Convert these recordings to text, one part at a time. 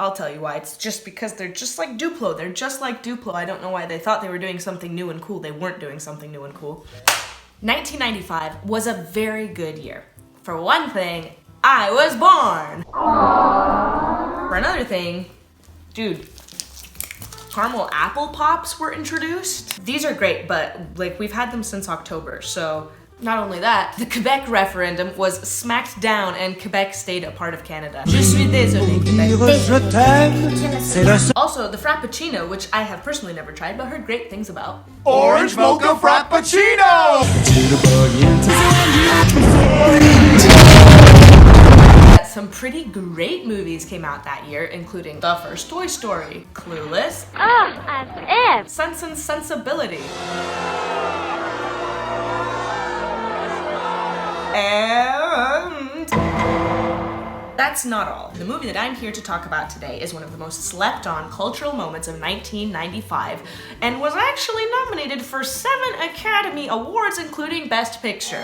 I'll tell you why. It's just because they're just like Duplo. They're just like Duplo. I don't know why they thought they were doing something new and cool. They weren't doing something new and cool. 1995 was a very good year. For one thing, I was born. For another thing, dude, caramel apple pops were introduced. These are great, but like we've had them since October, so not only that, the Quebec referendum was smacked down and Quebec stayed a part of Canada. Je suis désolé, Quebec. Also, the Frappuccino, which I have personally never tried but heard great things about. Orange Mocha Frappuccino! Some pretty great movies came out that year, including the first Toy Story, Clueless, as if. Sense and Sensibility, and that's not all. The movie that I'm here to talk about today is one of the most slept on cultural moments of 1995 and was actually nominated for 7 Academy Awards, including Best Picture.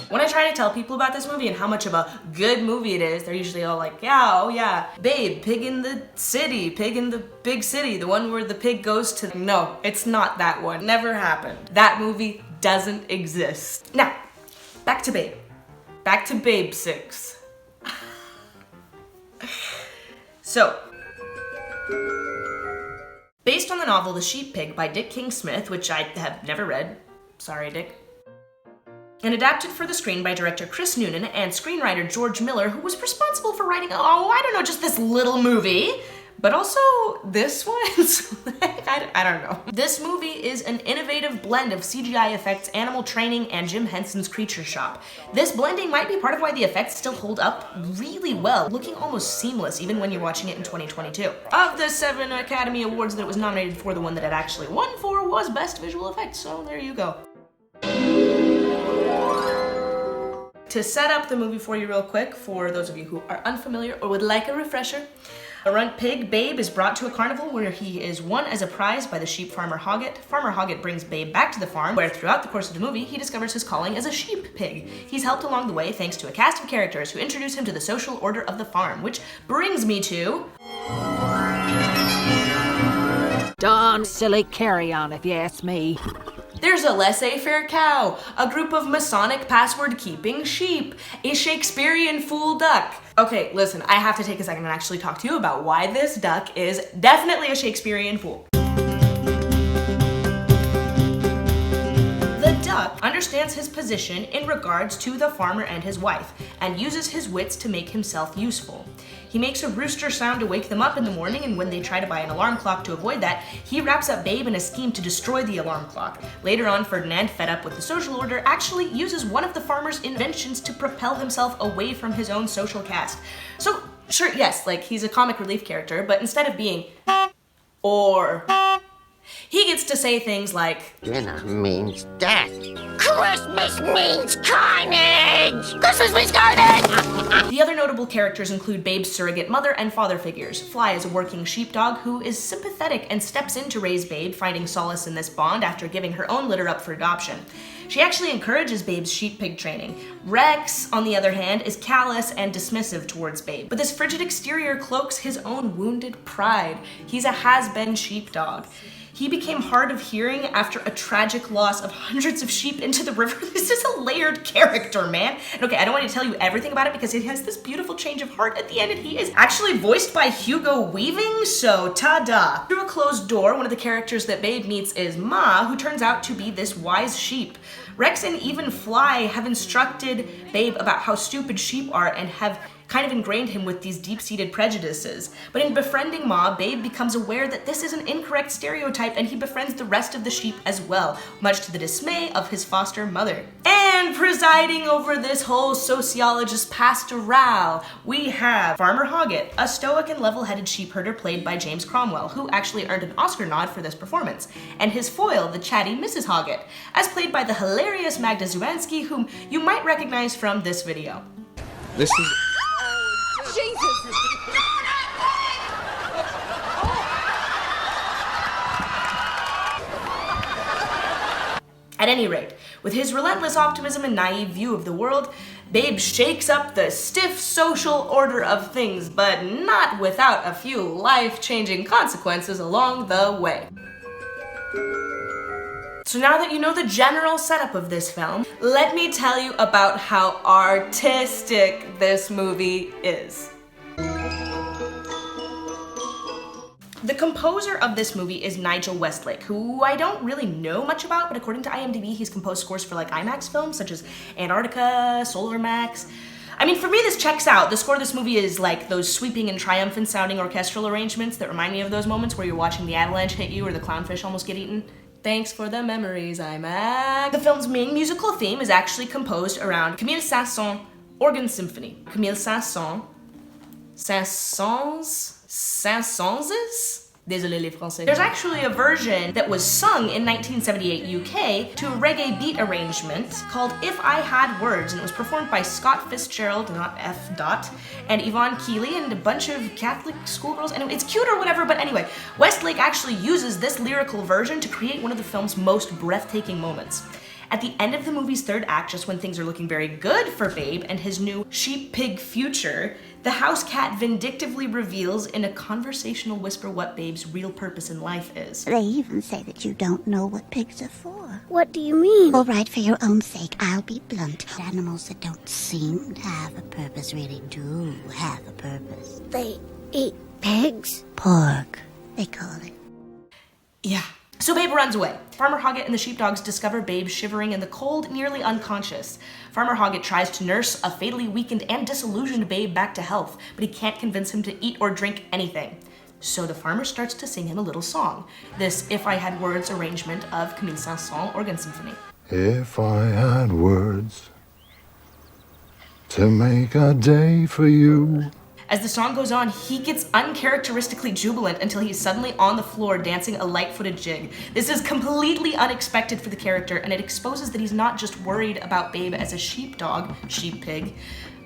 When I try to tell people about this movie and how much of a good movie it is, they're usually all like, yeah, oh yeah, Babe, Pig in the City, Pig in the Big City, the one where the pig goes to... No, it's not that one. Never happened. That movie doesn't exist. Now, back to Babe. Back to Babe 6. So, based on the novel The Sheep Pig by Dick King Smith, which I have never read. Sorry, Dick. And adapted for the screen by director Chris Noonan and screenwriter George Miller, who was responsible for writing, just this little movie, but also this one. So, I don't know. This movie is an innovative blend of CGI effects, animal training, and Jim Henson's Creature Shop. This blending might be part of why the effects still hold up really well, looking almost seamless even when you're watching it in 2022. Of the 7 Academy Awards that it was nominated for, the one that it actually won for was Best Visual Effects, so there you go. To set up the movie for you real quick, for those of you who are unfamiliar or would like a refresher, a runt pig, Babe, is brought to a carnival where he is won as a prize by the sheep farmer Hoggett. Farmer Hoggett brings Babe back to the farm, where throughout the course of the movie, he discovers his calling as a sheep pig. He's helped along the way thanks to a cast of characters who introduce him to the social order of the farm, which brings me to... Darn silly carry-on, if you ask me. There's a laissez-faire cow, a group of Masonic password-keeping sheep, a Shakespearean fool duck. Okay, listen, I have to take a second and actually talk to you about why this duck is definitely a Shakespearean fool. The duck understands his position in regards to the farmer and his wife, and uses his wits to make himself useful. He makes a rooster sound to wake them up in the morning, and when they try to buy an alarm clock to avoid that, he wraps up Babe in a scheme to destroy the alarm clock. Later on, Ferdinand, fed up with the social order, actually uses one of the farmer's inventions to propel himself away from his own social caste. So, sure, yes, like, he's a comic relief character, but instead of being or... he gets to say things like, Dinner means death. Christmas means carnage! Christmas means carnage! The other notable characters include Babe's surrogate mother and father figures. Fly is a working sheepdog who is sympathetic and steps in to raise Babe, finding solace in this bond after giving her own litter up for adoption. She actually encourages Babe's sheep pig training. Rex, on the other hand, is callous and dismissive towards Babe, but this frigid exterior cloaks his own wounded pride. He's a has-been sheepdog. He became hard of hearing after a tragic loss of hundreds of sheep into the river. This is a layered character, man. And okay, I don't want to tell you everything about it because it has this beautiful change of heart at the end, and he is actually voiced by Hugo Weaving, so ta-da. Through a closed door, one of the characters that Babe meets is Ma, who turns out to be this wise sheep. Rex and even Fly have instructed Babe about how stupid sheep are and have kind of ingrained him with these deep-seated prejudices. But in befriending Ma, Babe becomes aware that this is an incorrect stereotype, and he befriends the rest of the sheep as well, much to the dismay of his foster mother. And presiding over this whole sociologist pastoral, we have Farmer Hoggett, a stoic and level-headed sheep herder played by James Cromwell, who actually earned an Oscar nod for this performance, and his foil, the chatty Mrs. Hoggett, as played by the hilarious Magda Szubanski, whom you might recognize from this video. This is... Jesus! At any rate, with his relentless optimism and naive view of the world, Babe shakes up the stiff social order of things, but not without a few life-changing consequences along the way. So now that you know the general setup of this film, let me tell you about how artistic this movie is. The composer of this movie is Nigel Westlake, who I don't really know much about, but according to IMDb, he's composed scores for like IMAX films such as Antarctica, Solar Max. I mean, for me, this checks out. The score of this movie is like those sweeping and triumphant sounding orchestral arrangements that remind me of those moments where you're watching the avalanche hit you or the clownfish almost get eaten. Thanks for the memories, IMAX. The film's main musical theme is actually composed around Camille Saint-Saëns' Organ Symphony. Camille Saint-Saëns? Saint-Saëns'? Désolé les Français. There's actually a version that was sung in 1978 UK to a reggae beat arrangement called If I Had Words, and it was performed by Scott Fitzgerald, not F. Dot, and Yvonne Keeley, and a bunch of Catholic schoolgirls. And it's cute or whatever, but anyway, Westlake actually uses this lyrical version to create one of the film's most breathtaking moments. At the end of the movie's third act, just when things are looking very good for Babe and his new sheep-pig future, the house cat vindictively reveals in a conversational whisper what Babe's real purpose in life is. They even say that you don't know what pigs are for. What do you mean? All right, for your own sake, I'll be blunt. Animals that don't seem to have a purpose really do have a purpose. They eat pigs? Pork, they call it. Yeah. So Babe runs away. Farmer Hoggett and the sheepdogs discover Babe shivering in the cold, nearly unconscious. Farmer Hoggett tries to nurse a fatally weakened and disillusioned Babe back to health, but he can't convince him to eat or drink anything. So the farmer starts to sing him a little song, this If I Had Words arrangement of Camille Saint-Saëns' Organ Symphony. If I had words to make a day for you. As the song goes on, he gets uncharacteristically jubilant until he's suddenly on the floor dancing a light-footed jig. This is completely unexpected for the character, and it exposes that he's not just worried about Babe as a sheepdog, sheep-pig,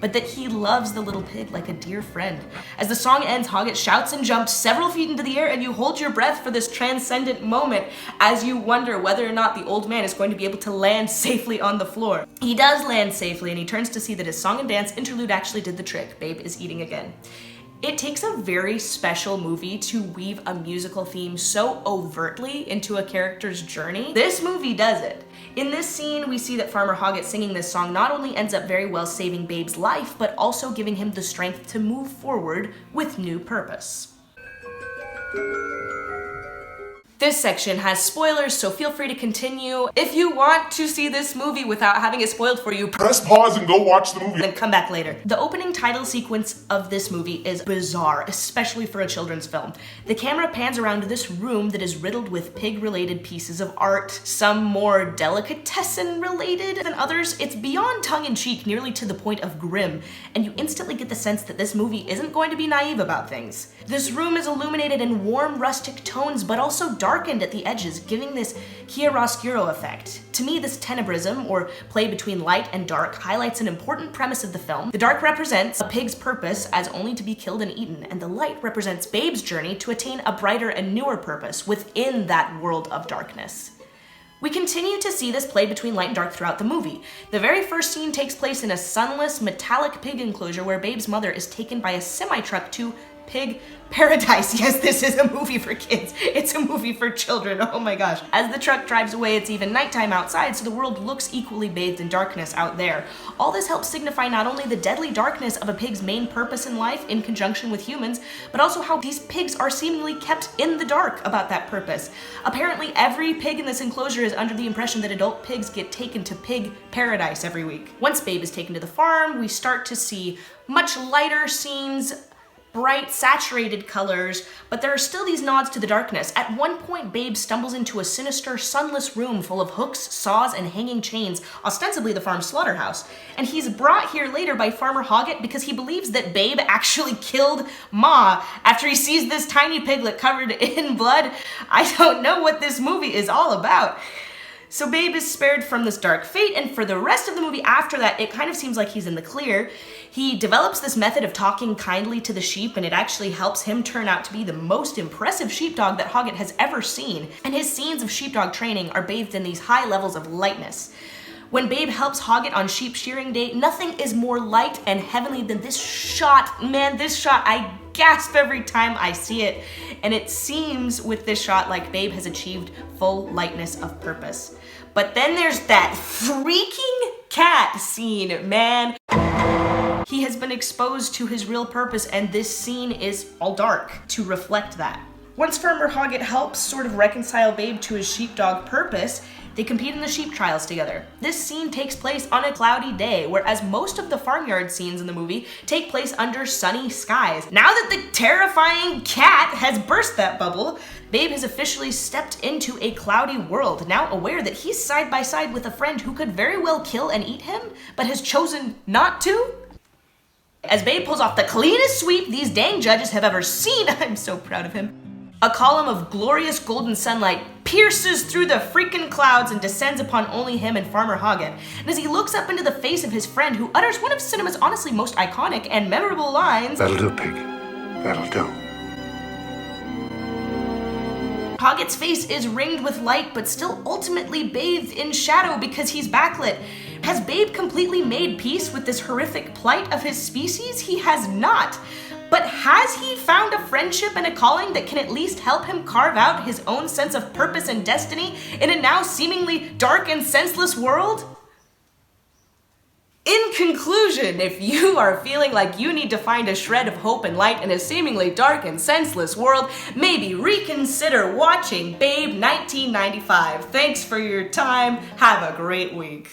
but that he loves the little pig like a dear friend. As the song ends, Hoggett shouts and jumps several feet into the air, and you hold your breath for this transcendent moment as you wonder whether or not the old man is going to be able to land safely on the floor. He does land safely, and he turns to see that his song and dance interlude actually did the trick. Babe is eating again. It takes a very special movie to weave a musical theme so overtly into a character's journey. This movie does it. In this scene, we see that Farmer Hoggett singing this song not only ends up very well saving Babe's life, but also giving him the strength to move forward with new purpose. This section has spoilers, so feel free to continue. If you want to see this movie without having it spoiled for you, press pause and go watch the movie. Then come back later. The opening title sequence of this movie is bizarre, especially for a children's film. The camera pans around this room that is riddled with pig-related pieces of art, some more delicatessen-related than others. It's beyond tongue-in-cheek, nearly to the point of grim, and you instantly get the sense that this movie isn't going to be naive about things. This room is illuminated in warm, rustic tones, but also darkened at the edges, giving this chiaroscuro effect. To me, this tenebrism, or play between light and dark, highlights an important premise of the film. The dark represents a pig's purpose as only to be killed and eaten, and the light represents Babe's journey to attain a brighter and newer purpose within that world of darkness. We continue to see this play between light and dark throughout the movie. The very first scene takes place in a sunless, metallic pig enclosure where Babe's mother is taken by a semi-truck to Pig Paradise. Yes, this is a movie for kids. It's a movie for children. Oh my gosh. As the truck drives away, it's even nighttime outside, so the world looks equally bathed in darkness out there. All this helps signify not only the deadly darkness of a pig's main purpose in life in conjunction with humans, but also how these pigs are seemingly kept in the dark about that purpose. Apparently, every pig in this enclosure is under the impression that adult pigs get taken to Pig Paradise every week. Once Babe is taken to the farm, we start to see much lighter scenes, bright, saturated colors, but there are still these nods to the darkness. At one point, Babe stumbles into a sinister, sunless room full of hooks, saws, and hanging chains, ostensibly the farm's slaughterhouse. And he's brought here later by Farmer Hoggett because he believes that Babe actually killed Ma after he sees this tiny piglet covered in blood. I don't know what this movie is all about. So Babe is spared from this dark fate, and for the rest of the movie after that, it kind of seems like he's in the clear. He develops this method of talking kindly to the sheep, and it actually helps him turn out to be the most impressive sheepdog that Hoggett has ever seen. And his scenes of sheepdog training are bathed in these high levels of lightness. When Babe helps Hoggett on sheep shearing day, nothing is more light and heavenly than this shot. Man, this shot, I gasp every time I see it. And it seems with this shot like Babe has achieved full lightness of purpose. But then there's that freaking cat scene, man. He has been exposed to his real purpose, and this scene is all dark to reflect that. Once Farmer Hoggett helps sort of reconcile Babe to his sheepdog purpose, they compete in the sheep trials together. This scene takes place on a cloudy day, whereas most of the farmyard scenes in the movie take place under sunny skies. Now that the terrifying cat has burst that bubble, Babe has officially stepped into a cloudy world, now aware that he's side by side with a friend who could very well kill and eat him, but has chosen not to. As Babe pulls off the cleanest sweep these dang judges have ever seen, I'm so proud of him. A column of glorious golden sunlight pierces through the freaking clouds and descends upon only him and Farmer Hoggett. And as he looks up into the face of his friend, who utters one of cinema's honestly most iconic and memorable lines, That'll do, pig. That'll do. Hoggett's face is ringed with light, but still ultimately bathed in shadow because he's backlit. Has Babe completely made peace with this horrific plight of his species? He has not. But has he found a friendship and a calling that can at least help him carve out his own sense of purpose and destiny in a now seemingly dark and senseless world? In conclusion, if you are feeling like you need to find a shred of hope and light in a seemingly dark and senseless world, maybe reconsider watching Babe 1995. Thanks for your time. Have a great week.